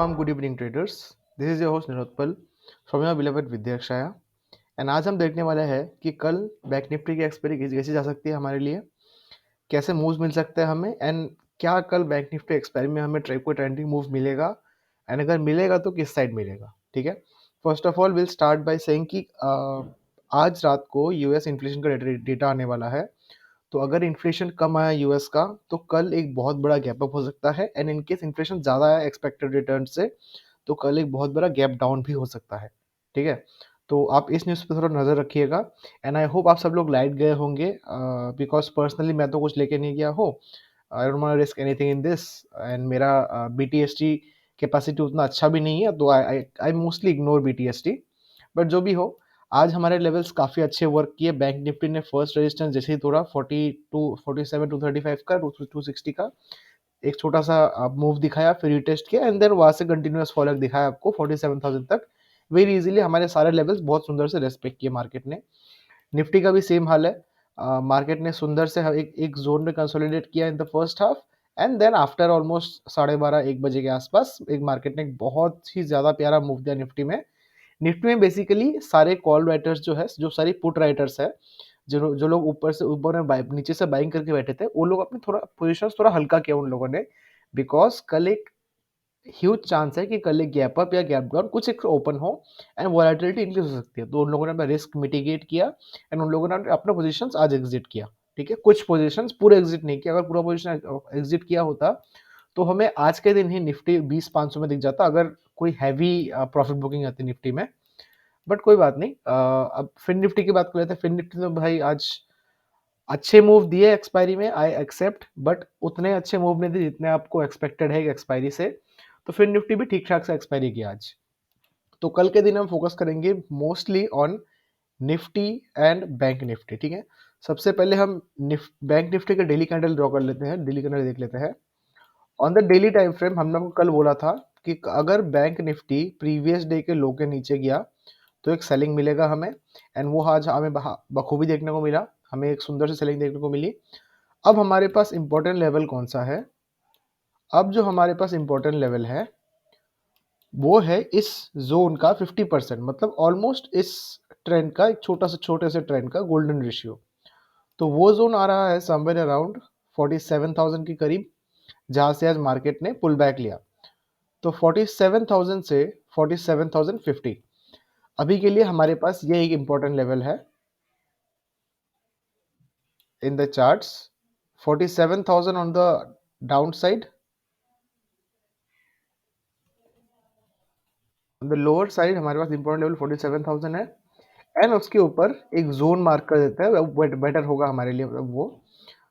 warm good evening traders. This is your host Nirotpal from your beloved विद्याक्षाया and आज हम देखने वाले हैं कि कल बैंक निफ्टी की एक्सपायरी कैसी जा सकती है हमारे लिए, कैसे मूव्स मिल सकते हैं हमें एंड क्या कल बैंक निफ्टी एक्सपायरी में हमें कोई ट्रेंडिंग मूव मिलेगा एंड अगर मिलेगा तो किस साइड मिलेगा. ठीक है, first of all will start by saying कि आज रात को यूएस इन्फ्लेशन का डेटा आने वाला है. तो अगर इन्फ्लेशन कम आया यूएस का तो कल एक बहुत बड़ा गैप अप हो सकता है एंड इन केस इन्फ्लेशन ज़्यादा आया एक्सपेक्टेड रिटर्न से तो कल एक बहुत बड़ा गैप डाउन भी हो सकता है. ठीक है, तो आप इस न्यूज़ पे थोड़ा नज़र रखिएगा एंड आई होप आप सब लोग लाइट गए होंगे बिकॉज पर्सनली मैं तो कुछ लेके नहीं गया हूँ. I don't want risk anything in this and मेरा बीटीएसटी कैपेसिटी उतना अच्छा भी नहीं है तो I mostly ignore BTST. But जो भी हो, आज हमारे लेवल्स काफ़ी अच्छे वर्क किए. बैंक निफ्टी ने फर्स्ट रेजिस्टेंस जैसे ही तोड़ा 47 टू 35 का 260 का एक छोटा सा मूव दिखाया, फिर रिटेस्ट किया एंड देन वहाँ से कंटिन्यूअस फॉलोअप दिखाया आपको 47,000 तक. वेरी इजीली हमारे सारे लेवल्स बहुत सुंदर से रेस्पेक्ट किए मार्केट ने. निफ्टी का भी सेम हाल है. मार्केट ने सुंदर से एक जोन में कंसोलिडेट किया in the first half and then after almost 12:30-1 बजे के आसपास एक मार्केट ने एक बहुत ही ज़्यादा प्यारा मूव दिया निफ्टी में. निफ्टी में बेसिकली सारे कॉल राइटर्स जो है, जो सारी पुट राइटर्स है, जो लोग ऊपर में नीचे से बाइंग करके बैठे थे, वो लोग अपने थोड़ा पोजिशन थोड़ा हल्का किया उन लोगों ने. बिकॉज कल एक ह्यूज चांस है कि कल एक गैप अप या गैप डाउन कुछ एक ओपन हो एंड वॉलेटिलिटी इंक्रीज हो सकती है. तो उन लोगों ने अपना रिस्क मिटिगेट किया एंड उन लोगों ने अपना पोजीशन आज एग्जिट किया. ठीक है, कुछ पोजीशन पूरे एग्जिट नहीं किया. अगर पूरा पोजीशन एग्जिट किया होता तो हमें आज के दिन ही निफ्टी 20,500 में दिख जाता अगर कोई हैवी प्रॉफिट बुकिंग आती निफ्टी में. बट कोई बात नहीं. अब फिन निफ्टी की बात कर लेते हैं. फिन निफ्टी तो भाई आज अच्छे मूव दिए एक्सपायरी में, आई एक्सेप्ट, बट उतने अच्छे मूव नहीं दिए जितने आपको एक्सपेक्टेड है एक्सपायरी से. तो फिन निफ्टी भी ठीक ठाक से एक्सपायरी किया आज. तो कल के दिन हम फोकस करेंगे mostly on Nifty and bank Nifty. ठीक है, सबसे पहले हम बैंक निफ्टी का डेली कैंडल ड्रॉ कर लेते हैं, डेली कैंडल देख लेते हैं. On the daily time frame हमने आपको कल बोला था कि अगर बैंक निफ्टी प्रीवियस डे के लो के नीचे गया तो एक सेलिंग मिलेगा हमें एंड वो आज हमें बखूबी देखने को मिला. हमें एक सुंदर सी सेलिंग देखने को मिली. अब हमारे पास इंपॉर्टेंट लेवल कौन सा है? अब जो हमारे पास इंपॉर्टेंट लेवल है वो है इस जोन का 50%, मतलब ऑलमोस्ट इस ट्रेंड का एक छोटे से ट्रेंड का गोल्डन रेशियो. तो वो जोन आ रहा है समवेयर अराउंड 47,000 के करीब, जहां से आज मार्केट ने पुल बैक लिया. तो 47,000 से 47,050 अभी के लिए हमारे पास ये एक इंपॉर्टेंट लेवल है in the charts. 47,000 on the downside, on the lower side हमारे पास इंपॉर्टेंट लेवल 47,000 है एंड उसके ऊपर एक जोन मार्क कर देता है, बेटर होगा हमारे लिए वो.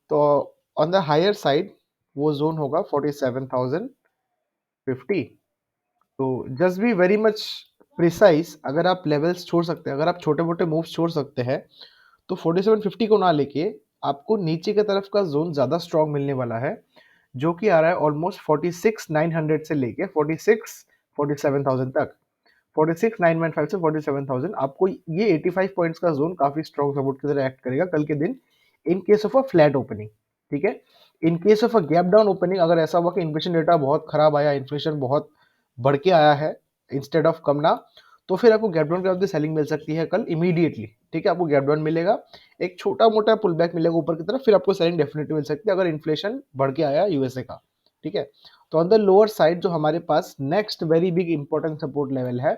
तो ऑन द हायर साइड वो जोन होगा 47,050. तो just be very much precise. अगर आप लेवल्स छोड़ सकते हैं, अगर आप छोटे मोटे मूव्स छोड़ सकते हैं तो 4750 को ना लेके आपको नीचे की तरफ का जोन ज़्यादा स्ट्रॉन्ग मिलने वाला है, जो कि आ रहा है ऑलमोस्ट 46,900 से लेके 47,000 तक. 46,915 से 47,000 आपको ये 85 पॉइंट्स का जोन काफी स्ट्रॉन्ग सपोर्ट की तरह एक्ट करेगा कल के दिन इन case of a flat opening. ठीक है, इन case of a gap down opening अगर ऐसा हुआ कि इन्फ्लेशन डेटा बहुत खराब आया, इन्फ्लेशन बहुत बढ़ के आया है इंस्टेड ऑफ कम ना, तो फिर आपको गैप डाउन के बाद सेलिंग मिल सकती है कल इमीडिएटली. ठीक है, आपको गैप डाउन मिलेगा, एक छोटा मोटा पुल बैक मिलेगा ऊपर की तरफ, फिर आपको सेलिंग डेफिनेटली मिल सकती है अगर इन्फ्लेशन बढ़ के आया यूएसए का. ठीक है, तो ऑन द लोअर साइड जो हमारे पास next very big important support level है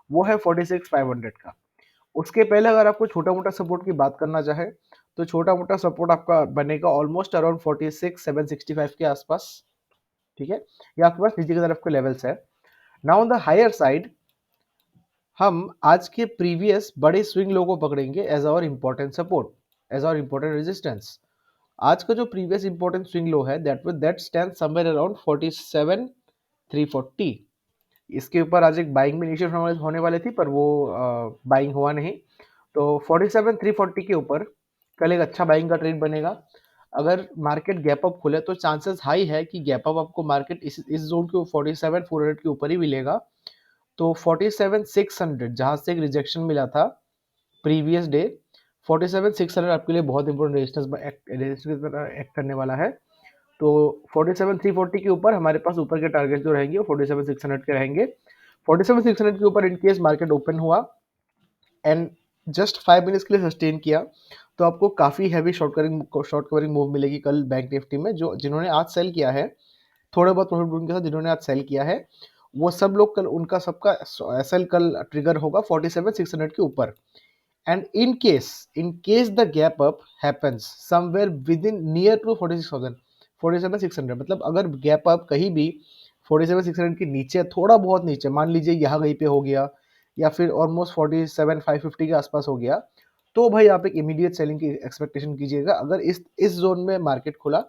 वो है 46,500 का. उसके पहले अगर आपको छोटा मोटा सपोर्ट की बात करना चाहे तो छोटा मोटा सपोर्ट आपका बनेगा ऑलमोस्ट अराउंड 46,765 के आसपास. ठीक है, ये आपके पास नीचे की तरफ के लेवल्स है. Now on the higher side हम आज के प्रीवियस बड़े स्विंग लो को पकड़ेंगे as our important support, as our important resistance. आज का जो प्रीवियस इंपॉर्टेंट स्विंग लो है दैट स्टैंड समवेयर अराउंड 47,340. इसके ऊपर आज एक बाइंग में इनिशियल होने वाली थी पर वो बाइंग हुआ नहीं. तो 47,340 के ऊपर कल एक अच्छा बाइंग का ट्रेड बनेगा. अगर मार्केट गैप अप खुले तो चांसेस हाई है कि गैप अप आपको मार्केट इस जोन के 47,400 के ऊपर ही मिलेगा. तो 47,600 जहां से एक रिजेक्शन मिला था प्रीवियस डे, 47,600 आपके लिए बहुत इंपॉर्टेंट रेजिस्टेंस एक्ट करने वाला है. तो 47,340 के ऊपर हमारे पास ऊपर के टारगेट जो रहेंगे वो 47,600 के रहेंगे। 47,600 के ऊपर इन केस मार्केट ओपन हुआ एंड जस्ट 5 मिनट्स के लिए सस्टेन किया, तो आपको काफ़ी हैवी शॉर्ट कवरिंग मूव मिलेगी कल बैंक निफ्टी में। जो जिन्होंने आज सेल किया है, थोड़े बहुत प्रॉफिट बुकिंग के साथ जिन्होंने आज सेल किया है, वो सब लोग कल उनका सबका सेल कल ट्रिगर होगा 47,600 के ऊपर। And in case the gap up happens somewhere within near to 46,000 47,600, मतलब अगर गैप अप कहीं भी 47,600 के नीचे, थोड़ा बहुत नीचे, मान लीजिए यहाँ कहीं पे हो गया या फिर ऑलमोस्ट 47,550 के आसपास हो गया, तो भाई आप एक इमीडिएट सेलिंग की एक्सपेक्टेशन कीजिएगा। अगर इस जोन में मार्केट खुला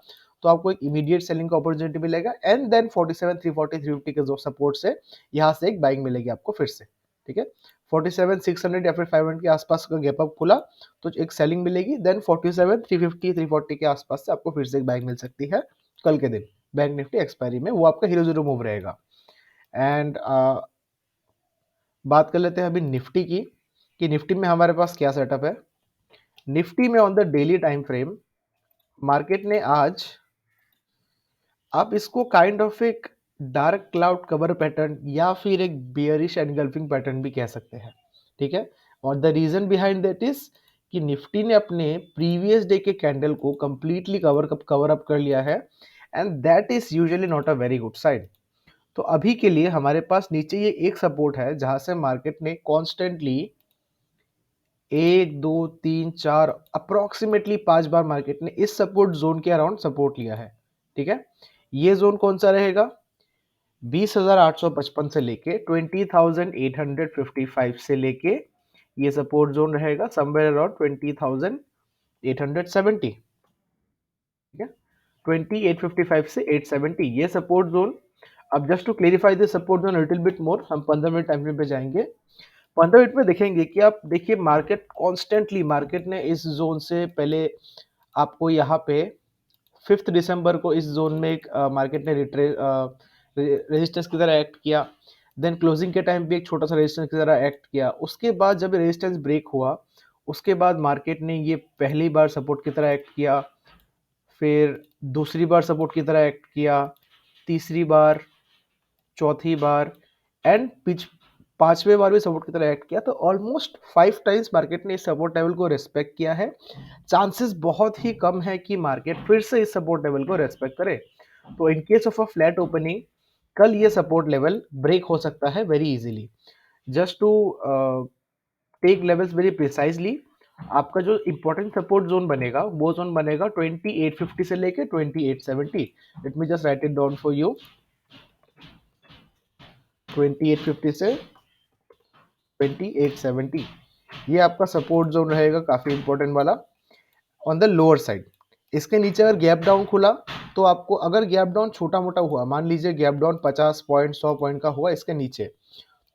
तो आपको एक इमीडिएट सेलिंग का अपॉर्चुनिटी मिलेगा एंड देन 47,340 350 के जो सपोर्ट से यहाँ से एक बाइंग मिलेगी आपको फिर से। ठीक है, 47,600 या फिर 500 के आसपास का गैप अप खुला तो एक सेलिंग मिलेगी, देन 47,350 340 के आसपास से आपको फिर से एक बाइंग मिल सकती है कल के दिन बैंक निफ्टी एक्सपायरी में। वो आपका हीरो जीरो मूव रहेगा। एंड बात कर लेते हैं अभी निफ्टी की, कि निफ्टी में हमारे पास क्या सेटअप है। निफ्टी में on the daily time frame market ने आज, आप इसको काइंड ऑफ एक डार्क क्लाउड कवर पैटर्न या फिर एक बियरिश एनगल्फिंग पैटर्न भी कह सकते हैं। ठीक है, और the reason behind that is कि निफ्टी ने अपने प्रीवियस डे के कैंडल को कंप्लीटली कवर अप कर लिया है and that is usually not a very good sign. तो अभी के लिए हमारे पास नीचे ये एक सपोर्ट है जहां से मार्केट ने कॉन्स्टेंटली 1 2 3 4 अप्रोक्सीमेटली 5 बार मार्केट ने इस सपोर्ट जोन के अराउंड सपोर्ट लिया है। ठीक है, ये जोन कौन सा रहेगा, 20,855 से लेके 20,855 से लेके ये सपोर्ट जोन रहेगा समवेयर अराउंड 20,870। ठीक है, 2855 से 870 ये सपोर्ट जोन। अब just to clarify this support zone little bit more, हम 15 मिनट टाइम फ्रेम पे जाएंगे। 15 मिनट में देखेंगे कि आप देखिए मार्केट कॉन्स्टेंटली, मार्केट ने इस जोन से पहले आपको यहाँ पे 5 दिसंबर को इस जोन में एक मार्केट ने रेजिस्टेंस की तरह एक्ट किया, देन क्लोजिंग के टाइम भी एक छोटा सा रेजिस्टेंस की तरह एक्ट किया। उसके बाद जब रेजिस्टेंस ब्रेक हुआ उसके बाद मार्केट ने ये पहली बार सपोर्ट की तरह एक्ट किया, फिर दूसरी बार सपोर्ट की तरह एक्ट किया, तीसरी बार, चौथी बार एंड पांचवें बार भी सपोर्ट की तरह एक्ट किया। तो ऑलमोस्ट 5 टाइम्स मार्केट ने इस सपोर्ट लेवल को रेस्पेक्ट किया है। चांसेस बहुत ही कम है कि मार्केट फिर से इस सपोर्ट लेवल को रेस्पेक्ट करे। तो in case of a flat opening कल ये सपोर्ट लेवल ब्रेक हो सकता है very easily. Just to take levels very precisely, आपका जो इंपॉर्टेंट सपोर्ट जोन बनेगा वो जोन बनेगा 2850 से लेके 2870। Let me just right it down for you. 2850 से 2870 ये आपका सपोर्ट जोन रहेगा, काफी इंपॉर्टेंट वाला ऑन द लोअर साइड। इसके नीचे अगर गैप डाउन खुला तो आपको, अगर गैप डाउन छोटा मोटा हुआ, मान लीजिए गैप डाउन 50 पॉइंट 100 पॉइंट का हुआ इसके नीचे,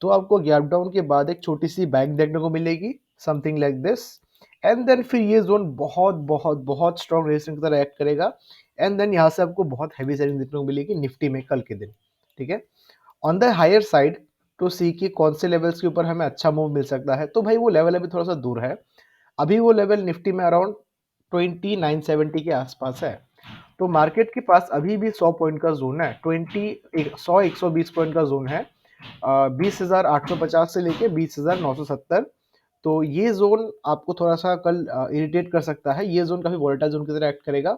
तो आपको गैप डाउन के बाद एक छोटी सी बैंक देखने को मिलेगी something like this and then फिर ये जोन बहुत बहुत बहुत स्ट्रॉन्ग रेजिस्टेंस की तरह एक्ट करेगा एंड देन यहाँ से आपको बहुत हैवी सेलिंग देखने को मिलेगी निफ्टी में कल के दिन। ठीक है, on the higher side to see कि कौन से लेवल्स के ऊपर हमें अच्छा मूव मिल सकता है, तो भाई वो लेवल अभी थोड़ा सा दूर है। अभी वो लेवल निफ्टी में अराउंड 2970 के आसपास है। तो मार्केट के पास अभी भी 100 पॉइंट का जोन है, 120 पॉइंट का जोन है, 20,850 से लेके 20,970। तो ये जोन आपको थोड़ा सा कल इरिटेट कर सकता है। ये जोन काफी वोलेटाइल जोन की तरह एक्ट करेगा।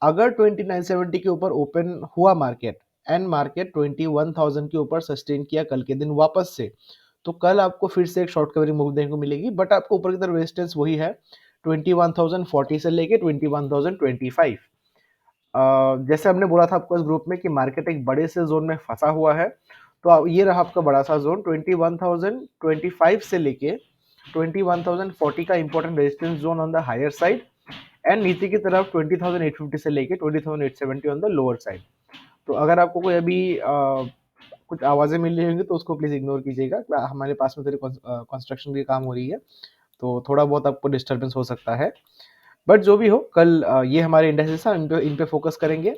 अगर 2970 के ऊपर ओपन हुआ मार्केट एंड मार्केट 21,000 के ऊपर सस्टेन किया कल के दिन वापस से, तो कल आपको फिर से एक शॉर्ट कवरिंग मूव देखने को मिलेगी, बट आपको ऊपर की तरफ रेजिस्टेंस वही है 21,040 से लेके 21,025। जैसे हमने बोला था आपको इस ग्रुप में कि मार्केट एक बड़े से जोन में फंसा हुआ है, तो ये रहा आपका बड़ा सा जोन 21,025 से लेके 21,040 का important resistance zone on the higher side and नीचे की तरफ 20,850 से लेके 20,870 ऑन द लोअर साइड। तो अगर आपको कोई अभी कुछ आवाज़ें मिल रही होंगी तो उसको प्लीज़ इग्नोर कीजिएगा, हमारे पास में थोड़ी कंस्ट्रक्शन की काम हो रही है तो थोड़ा बहुत आपको डिस्टर्बेंस हो सकता है। बट जो भी हो, कल ये हमारे इंडेक्सेस हैं, इन पे फोकस करेंगे।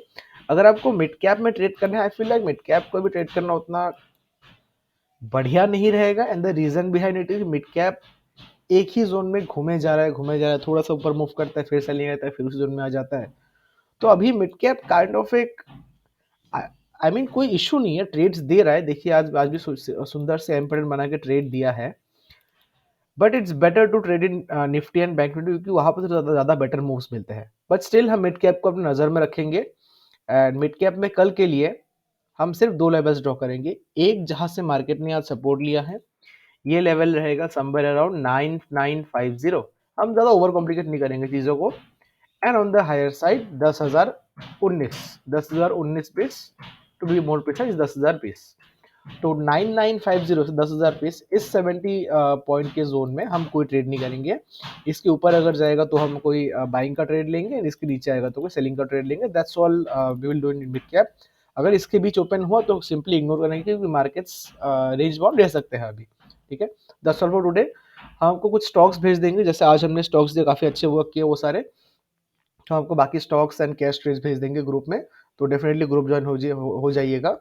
अगर आपको मिड कैप में ट्रेड करना है, I feel like mid cap को भी ट्रेड करना उतना बढ़िया नहीं रहेगा and the reason behind it is mid cap एक ही जोन में घूमे जा रहा है, थोड़ा सा ऊपर मूव करता है फिर सेलिंग आता है फिर उस जोन में आ जाता है। तो अभी मिड कैप काइंड ऑफ एक आई मीन कोई इशू नहीं है, ट्रेड्स दे रहा है। देखिए आज भी सुंदर से एम्परेंट बना के ट्रेड दिया है, but it's better to trade in Nifty and bank Nifty, क्योंकि वहां पर ज्यादा ज्यादा बेटर मूव्स मिलते हैं। बट स्टिल हम मिड कैप को अपनी नजर में रखेंगे, एंड मिड कैप में कल के लिए हम सिर्फ दो लेवल्स ड्रॉ करेंगे। एक जहां से मार्केट ने आज सपोर्ट लिया है, ये लेवल रहेगा समवेयर अराउंड 9950। हम ज्यादा ओवर कॉम्प्लिकेट नहीं करेंगे चीजों को। And on the higher side 10,019 piece, to be more precise 10,000 piece. तो 9950 से 10,000 पीस इस 70 पॉइंट के जोन में हम कोई ट्रेड नहीं करेंगे। इसके ऊपर अगर जाएगा तो हम कोई बाइंग का ट्रेड लेंगे, इसके नीचे आएगा तो कोई सेलिंग का ट्रेड लेंगे। That's all we will do in mid cap. अगर इसके बीच ओपन हुआ तो सिंपली इग्नोर करेंगे, क्योंकि मार्केट्स रेंज बाउंड रह सकते हैं अभी। ठीक है, दैट्स ऑल फॉर टुडे। हम आपको कुछ स्टॉक्स भेज देंगे, जैसे आज हमने स्टॉक्स दिए, काफी अच्छे वर्क किए वो सारे। तो आपको बाकी स्टॉक्स एंड कैश ट्रेड्स भेज देंगे ग्रुप में, तो डेफिनेटली ग्रुप ज्वाइन हो जाइएगा।